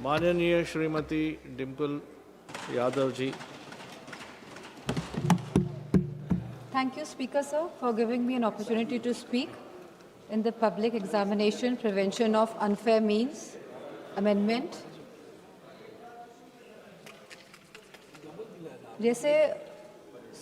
माननीय Shrimati Dimple Yadav ji. Thank you, Speaker, sir, for giving me an opportunity to speak in the Public Examination Prevention of Unfair Means Amendment. जैसे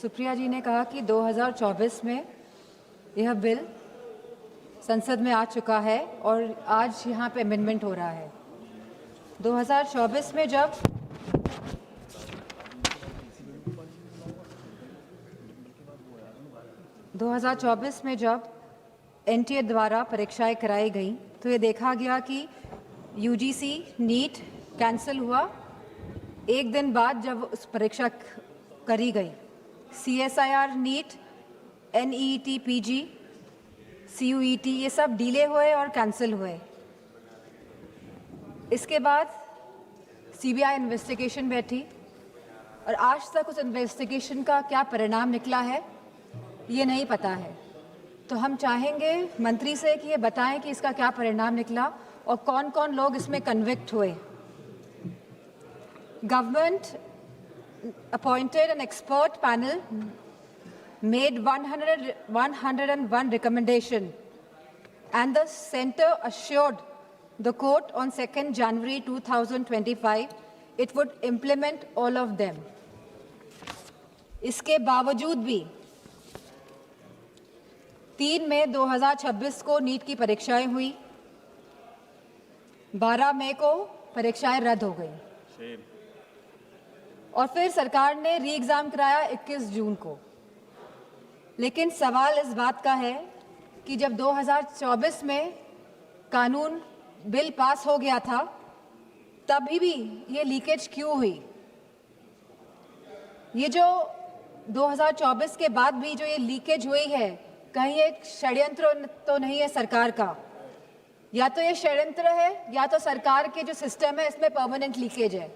सुप्रिया जी ने कहा कि 2024 में यह बिल संसद में आ चुका है और आज यहाँ पे अमेंडमेंट हो रहा है। 2024 में जब एनटीए द्वारा परीक्षाएं कराई गई तो ये देखा गया कि यूजीसी नीट कैंसिल हुआ एक दिन बाद जब उस परीक्षा करी गई। CSIR NEET, NEET PG, CUET ये सब डिले हुए और कैंसिल हुए। इसके बाद सीबीआई इन्वेस्टिगेशन बैठी और आज तक उस इन्वेस्टिगेशन का क्या परिणाम निकला है ये नहीं पता है। तो हम चाहेंगे मंत्री से कि ये बताएं कि इसका क्या परिणाम निकला और कौन कौन लोग इसमें कन्विक्ट हुए। Government appointed an expert panel made 101 recommendation and the center assured the court on 2nd January 2025 it would implement all of them. इसके बावजूद भी 3 मई 2026 को नीट की परीक्षाएं हुई, 12 मई को परीक्षाएं रद्द हो गई और फिर सरकार ने री एग्जाम कराया 21 जून को। लेकिन सवाल इस बात का है कि जब 2024 में कानून बिल पास हो गया था तभी भी ये लीकेज क्यों हुई? ये जो 2024 के बाद भी जो ये लीकेज हुई है, कहीं एक षड्यंत्र तो नहीं है सरकार का? या तो ये षड्यंत्र है या तो सरकार के जो सिस्टम है इसमें परमानेंट लीकेज है।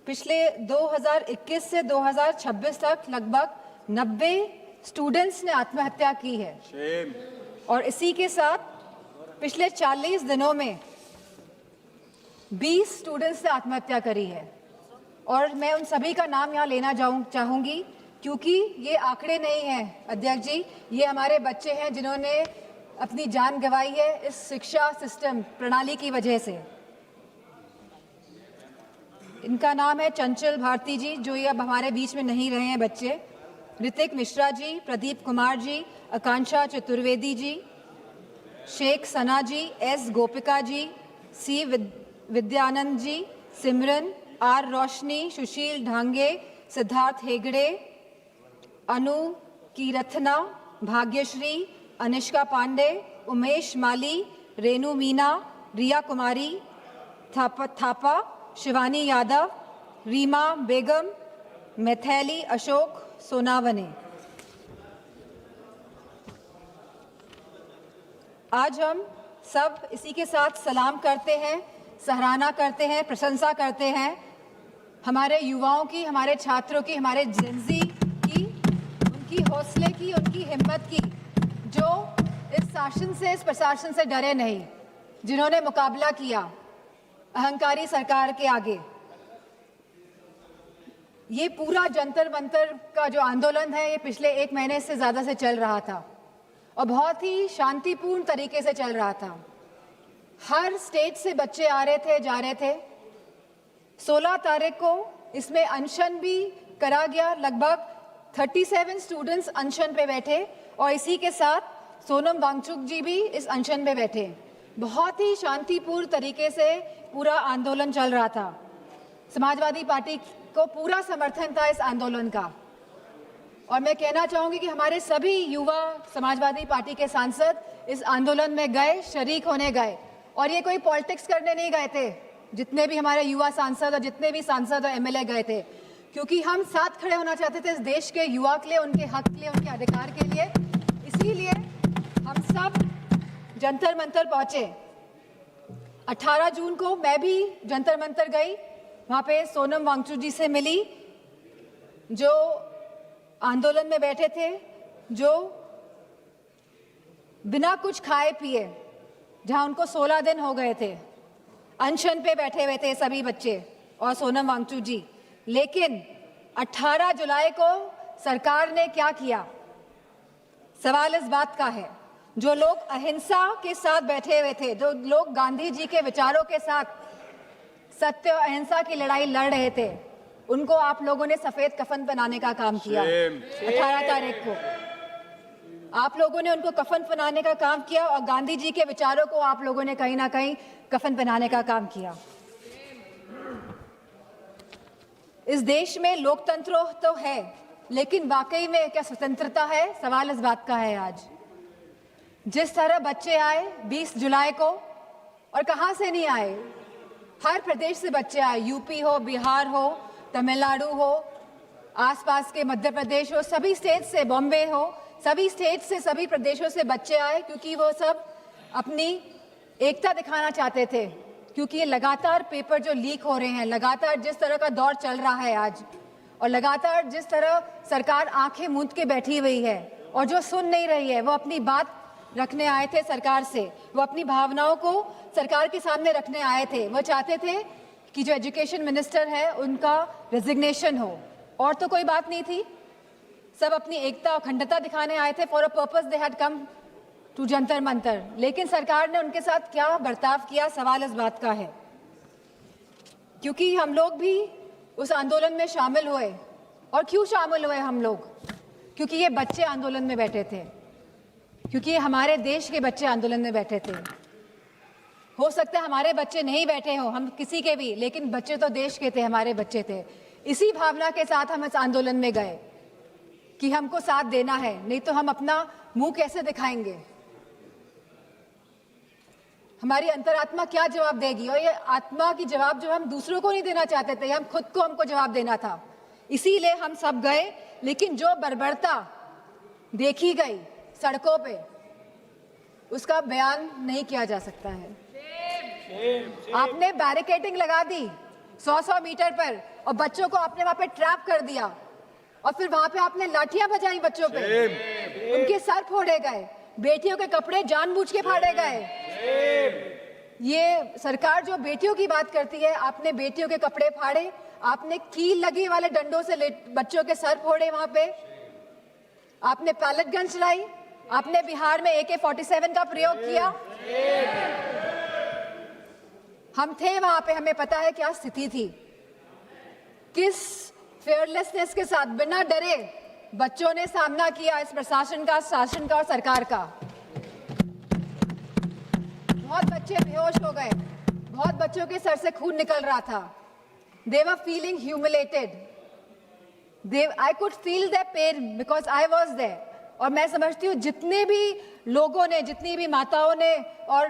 पिछले 2021 से 2026 तक लगभग 90 स्टूडेंट्स ने आत्महत्या की है और इसी के साथ पिछले 40 दिनों में 20 स्टूडेंट्स ने आत्महत्या करी है। और मैं उन सभी का नाम यहाँ लेना चाहूँगी क्योंकि ये आंकड़े नहीं हैं अध्यक्ष जी, ये हमारे बच्चे हैं जिन्होंने अपनी जान गंवाई है इस शिक्षा सिस्टम प्रणाली की वजह से। इनका नाम है चंचल भारती जी, जो ये अब हमारे बीच में नहीं रहे हैं बच्चे, ऋतिक मिश्रा जी, प्रदीप कुमार जी, आकांक्षा चतुर्वेदी जी, शेख सना जी, S Gopika ji, C Vidyanand ji, Simran, are रोशनी, सुशील ढांगे, सिद्धार्थ हेगड़े, अनु कीरथना, भाग्यश्री, अनिष्का पांडे, उमेश माली, रेनू मीना, रिया कुमारी थापा, शिवानी यादव, रीमा बेगम, मैथैली अशोक सोनावने। आज हम सब इसी के साथ सलाम करते हैं, सराहना करते हैं, प्रशंसा करते हैं हमारे युवाओं की, हमारे छात्रों की, हमारे जेनजी की, उनकी हौसले की, उनकी हिम्मत की, जो इस शासन से, इस प्रशासन से डरे नहीं, जिन्होंने मुकाबला किया अहंकारी सरकार के आगे। ये पूरा जंतर मंतर का जो आंदोलन है ये पिछले 1 महीने से ज़्यादा से चल रहा था और बहुत ही शांतिपूर्ण तरीके से चल रहा था। हर स्टेट से बच्चे आ रहे थे, जा रहे थे। 16 तारीख को इसमें अनशन भी करा गया, लगभग 37 स्टूडेंट्स अनशन पे बैठे और इसी के साथ सोनम वांगचुक जी भी इस अनशन पे बैठे। बहुत ही शांतिपूर्ण तरीके से पूरा आंदोलन चल रहा था। समाजवादी पार्टी को पूरा समर्थन था इस आंदोलन का और मैं कहना चाहूँगी कि हमारे सभी युवा समाजवादी पार्टी के सांसद इस आंदोलन में गए, शरीक होने गए और ये कोई पॉलिटिक्स करने नहीं गए थे। जितने भी हमारे युवा सांसद और जितने भी सांसद और एमएलए गए थे, क्योंकि हम साथ खड़े होना चाहते थे इस देश के युवा के लिए, उनके हक के लिए, उनके अधिकार के लिए। इसीलिए हम सब जंतर मंतर पहुंचे। 18 जून को मैं भी जंतर मंतर गई, वहाँ पे सोनम वांगचुक जी से मिली जो आंदोलन में बैठे थे, जो बिना कुछ खाए पिए जहां उनको 16 दिन हो गए थे, अनशन पे बैठे हुए थे सभी बच्चे और सोनम वांगचुक जी। लेकिन 18 जुलाई को सरकार ने क्या किया? सवाल इस बात का है, जो लोग अहिंसा के साथ बैठे हुए थे, जो लोग गांधी जी के विचारों के साथ सत्य और अहिंसा की लड़ाई लड़ रहे थे, उनको आप लोगों ने सफेद कफन पहनाने का काम किया। 18 तारीख को आप लोगों ने उनको कफन पहनाने का काम किया और गांधी जी के विचारों को आप लोगों ने कहीं ना कहीं कफन पहनाने का काम किया। इस देश में लोकतंत्र तो है, लेकिन वाकई में क्या स्वतंत्रता है? सवाल इस बात का है आज। जिस तरह बच्चे आए 20 जुलाई को, और कहां से नहीं आए, हर प्रदेश से बच्चे आए, यूपी हो, बिहार हो, तमिलनाडु हो, आसपास के मध्य प्रदेश हो, सभी स्टेट से, बॉम्बे हो, सभी स्टेट से, सभी प्रदेशों से बच्चे आए, क्योंकि वो सब अपनी एकता दिखाना चाहते थे। क्योंकि ये लगातार पेपर जो लीक हो रहे हैं, लगातार जिस तरह का दौर चल रहा है आज, और लगातार जिस तरह सरकार आंखें मूंद के बैठी हुई है और जो सुन नहीं रही है, वो अपनी बात रखने आए थे सरकार से, वो अपनी भावनाओं को सरकार के सामने रखने आए थे। वो चाहते थे कि जो एजुकेशन मिनिस्टर है उनका रेजिग्नेशन हो, और तो कोई बात नहीं थी। सब अपनी एकता और अखंडता दिखाने आए थे। For a purpose they had come to Jantar Mantar. लेकिन सरकार ने उनके साथ क्या बर्ताव किया, सवाल इस बात का है। क्योंकि हम लोग भी उस आंदोलन में शामिल हुए। और क्यों शामिल हुए हम लोग? क्योंकि ये बच्चे आंदोलन में बैठे थे, क्योंकि ये हमारे देश के बच्चे आंदोलन में बैठे थे। हो सकता है हमारे बच्चे नहीं बैठे हों, हम किसी के भी, लेकिन बच्चे तो देश के थे, हमारे बच्चे थे। इसी भावना के साथ हम इस आंदोलन में गए कि हमको साथ देना है, नहीं तो हम अपना मुंह कैसे दिखाएंगे? हमारी अंतरात्मा क्या जवाब देगी? और ये आत्मा की जवाब जो हम दूसरों को नहीं देना चाहते थे, हम खुद को हमको जवाब देना था। इसीलिए हम सब गए। लेकिन जो बर्बरता देखी गई सड़कों पे, उसका बयान नहीं किया जा सकता है। आपने बैरिकेडिंग लगा दी 100-100 मीटर पर, और बच्चों को आपने वहां पे ट्रैप कर दिया, और फिर वहां पे आपने लाठियां बजाई बच्चों पे, उनके सर फोड़े गए, बेटियों के कपड़े जानबूझ के फाड़े गए। ये सरकार जो बेटियों की बात करती है, आपने बेटियों के कपड़े फाड़े, आपने कील लगे वाले डंडों से बच्चों के सर फोड़े, वहां पे आपने पैलेट गन चलाई, आपने बिहार में AK-47 का प्रयोग किया। हम थे वहां पे, हमें पता है क्या स्थिति थी। किस फेयरलेसनेस के साथ, बिना डरे बच्चों ने सामना किया इस प्रशासन का, शासन का और सरकार का। बहुत बच्चे बेहोश हो गए, बहुत बच्चों के सर से खून निकल रहा था। They were feeling humiliated. I could feel their pain because I was there. और मैं समझती हूँ जितने भी लोगों ने, जितनी भी माताओं ने, और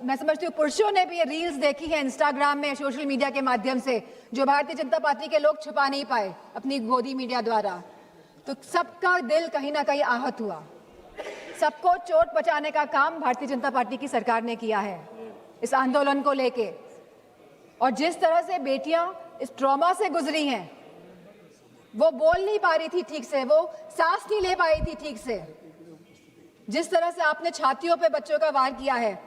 मैं समझती हूँ पुरुषों ने भी ये रील्स देखी है इंस्टाग्राम में, सोशल मीडिया के माध्यम से, जो भारतीय जनता पार्टी के लोग छुपा नहीं पाए अपनी गोदी मीडिया द्वारा। तो सबका दिल कहीं ना कहीं आहत हुआ। सबको चोट पहुंचाने का काम भारतीय जनता पार्टी की सरकार ने किया है इस आंदोलन को लेके। और जिस तरह से बेटियां इस ट्रॉमा से गुजरी हैं, वो बोल नहीं पा रही थी ठीक से, वो सांस नहीं ले पाई थी ठीक से। जिस तरह से आपने छातियों पे बच्चों का वार किया है,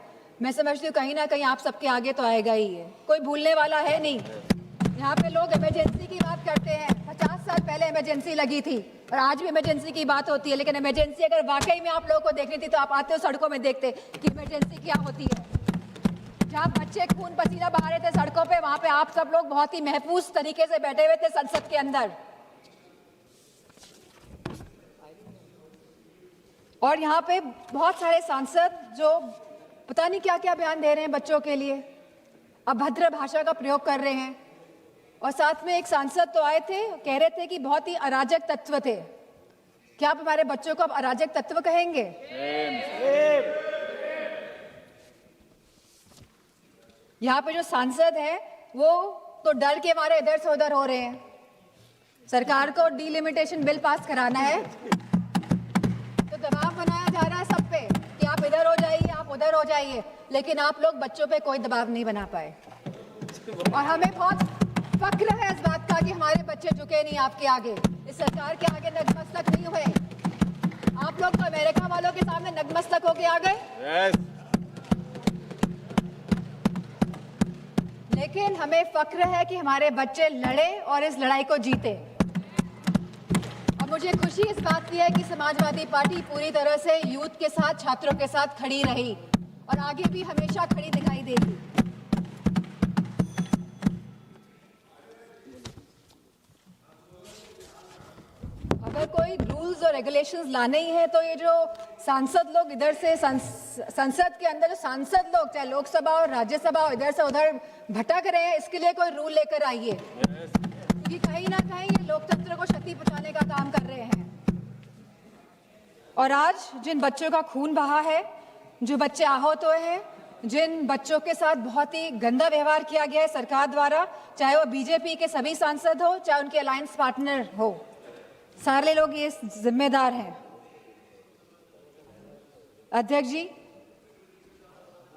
मैं समझती हूँ कहीं ना कहीं आप सबके आगे तो आएगा ही है, कोई भूलने वाला है नहीं। यहाँ पे लोग इमरजेंसी की बात करते हैं, 50 साल पहले इमरजेंसी लगी थी और आज भी इमरजेंसी की बात होती है। लेकिन इमरजेंसी अगर वाकई में आप लोगों को देखनी थी तो आप आते हो सड़कों में देखते कि इमरजेंसी क्या होती है। जहाँ बच्चे खून पसीना बहा रहे थे सड़कों पे, वहां पे आप सब लोग बहुत ही महफूज तरीके से बैठे हुए थे संसद के अंदर। और यहाँ पे बहुत सारे सांसद जो पता नहीं क्या क्या बयान दे रहे हैं बच्चों के लिए, अभद्र भाषा का प्रयोग कर रहे हैं। और साथ में एक सांसद तो आए थे, कह रहे थे कि बहुत ही अराजक तत्व थे। क्या आप हमारे बच्चों को अब अराजक तत्व कहेंगे? यहाँ पे जो सांसद है वो तो डर के मारे इधर से उधर हो रहे हैं। सरकार को डिलिमिटेशन बिल पास कराना है तो दबाव बनाया जा रहा है सब पे कि आप इधर हो जाइए, आप उधर हो जाइए, लेकिन आप लोग बच्चों पे कोई दबाव नहीं बना पाए। और हमें बहुत फक्र है इस बात का कि हमारे बच्चे झुके नहीं आपके आगे, इस सरकार के आगे नतमस्तक नहीं हुए। आप लोग तो अमेरिका वालों के सामने नतमस्तक होके आ गए। लेकिन हमें फक्र है कि हमारे बच्चे लड़े और इस लड़ाई को जीते। और मुझे खुशी इस बात की है कि समाजवादी पार्टी पूरी तरह से यूथ के साथ, छात्रों के साथ खड़ी रही और आगे भी हमेशा खड़ी दिखाई देगी। अगर कोई रूल्स और रेगुलेशंस लाने ही है तो ये जो सांसद लोग इधर से संसद के अंदर जो सांसद लोग चाहे लोकसभा और राज्यसभा और इधर से उधर भटक रहे हैं, इसके लिए कोई रूल लेकर आइए, क्योंकि कहीं ना कहीं ये लोकतंत्र को क्षति पहुंचाने का काम कर रहे हैं। और आज जिन बच्चों का खून बहा है, जो बच्चे आहत हुए हैं, जिन बच्चों के साथ बहुत ही गंदा व्यवहार किया गया है सरकार द्वारा, चाहे वो बीजेपी के सभी सांसद हो, चाहे उनके अलायंस पार्टनर हो, सारे लोग ये जिम्मेदार हैं। अध्यक्ष जी,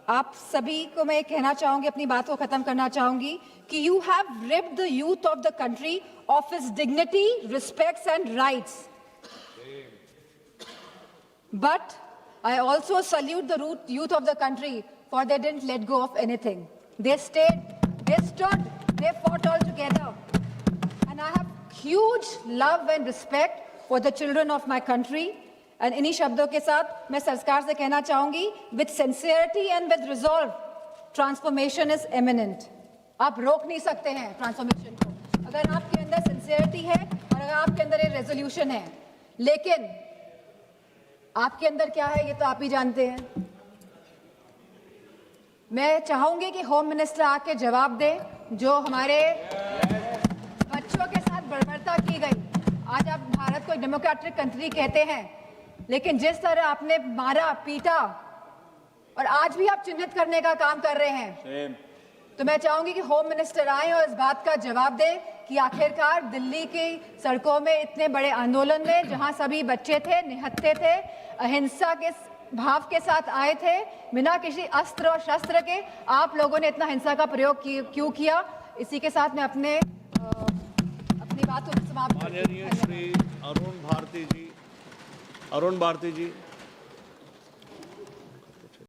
आप सभी को मैं कहना चाहूंगी, अपनी बात को खत्म करना चाहूंगी कि you have ripped the youth of the country of his dignity, respects and rights, but I also salute the youth of the country for they didn't let go of anything. They stayed, they stood, they fought all together. And I have huge love and respect for the children of my country. And इन्हीं शब्दों के साथ मैं सरकार से कहना चाहूंगी, with sincerity and with resolve, transformation is imminent. आप रोक नहीं सकते हैं ट्रांसफॉर्मेशन को, अगर आपके अंदर सिंसियरिटी है और अगर आपके अंदर ये रेजोल्यूशन है। लेकिन आपके अंदर क्या है ये तो आप ही जानते हैं। मैं चाहूंगी कि होम मिनिस्टर आके जवाब दे, जो हमारे बच्चों के साथ बर्बरता की गई। आज आप भारत को डेमोक्रेटिक कंट्री कहते हैं, लेकिन जिस तरह आपने मारा, पीटा और आज भी आप चिन्हित करने का काम कर रहे हैं, तो मैं चाहूंगी कि होम मिनिस्टर आए और इस बात का जवाब दे कि आखिरकार दिल्ली की सड़कों में इतने बड़े आंदोलन में जहां सभी बच्चे थे, निहत्थे थे, अहिंसा के भाव के साथ आए थे, बिना किसी अस्त्र और शस्त्र के, आप लोगों ने इतना हिंसा का प्रयोग क्यों किया। इसी के साथ मैं अपनी बात को समाप्त माननीय श्री अरुण भारती जी